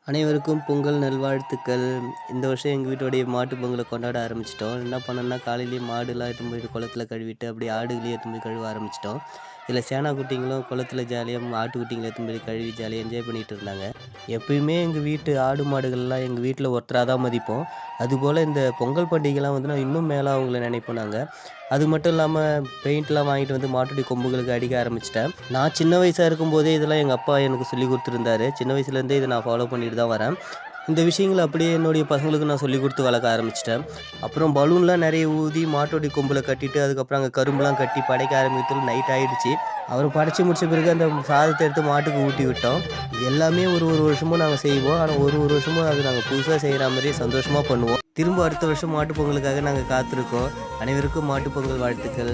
அனைவருக்கும் பொங்கல் நல்வாழ்த்துக்கள். இந்த வருஷம் எங்க வீட்டோடைய மாட்டு பொங்கல கொண்டாட ஆரம்பிச்சுட்டோம். என்ன பண்ணோம்னா, காலையிலேயே மாடுலாம் எடுத்துன்னு போயிட்டு குளத்துல கழுவிட்டு, அப்படியே ஆடுகளையும் எடுத்துன்னு போய் கழுவ ஆரம்பிச்சுட்டோம். இதில சேனா குட்டிங்களும் குளத்துல ஜாலியா ஆட்டுக்குட்டிங்கள எடுத்துன்னு போய் கழுவி ஜாலியா என்ஜாய் பண்ணிட்டு இருந்தாங்க. எப்பயுமே எங்க வீட்டு ஆடு, மாடுகள்லாம் எங்க வீட்ல ஒருத்தரா தான் மதிப்போம். அதுபோல இந்த பொங்கல் பண்டிகைலாம் வந்து நான் இன்னும் மேலா அவங்கள நினைப்போம் நாங்க. அது மட்டும் இல்லாம பெயிண்ட்லாம் வாங்கிட்டு வந்து மாட்டுடைய கொம்புகளுக்கு அடிக்க ஆரம்பிச்சுட்டேன். நான் சின்ன வயசா இருக்கும்போதே இதெல்லாம் எங்க அப்பா எனக்கு சொல்லிக் குடுத்துருந்தாரு. சின்ன வயசுலேருந்தே இத நான் ஃபாலோ பண்ணிட்டு தான் வரேன். இந்த விஷயங்கள அப்படியே என்னுடைய பசங்களுக்கு நான் சொல்லிக் குடுத்து வளர்க்க ஆரம்பிச்சுட்டேன். அப்புறம் பலூன்லாம் நெறைய ஊதி மாட்டோடைய கொம்புல கட்டிட்டு, அதுக்கப்புறம் அங்க கரும்புலாம் கட்டி படைக்க ஆரம்பிக்கிறதுல நைட் ஆயிடுச்சு. அப்புறம் படைச்சு முடிச்ச பிறகு அந்த சாதத்த எடுத்து மாட்டுக்கு ஊட்டி விட்டோம். இது எல்லாமே ஒரு ஒரு வருஷமும் நாங்க செய்வோம். ஆனா ஒரு ஒரு வருஷமும் அது நாங்க புதுசா செய்ற மாரியே சந்தோஷமா பண்ணுவோம். திரும்ப அடுத்த வருஷம் மாட்டுப் பொங்கலுக்காக நாங்க காத்திருக்கோம். அனைவருக்கும் மாட்டுப் பொங்கல் வாழ்த்துக்கள்.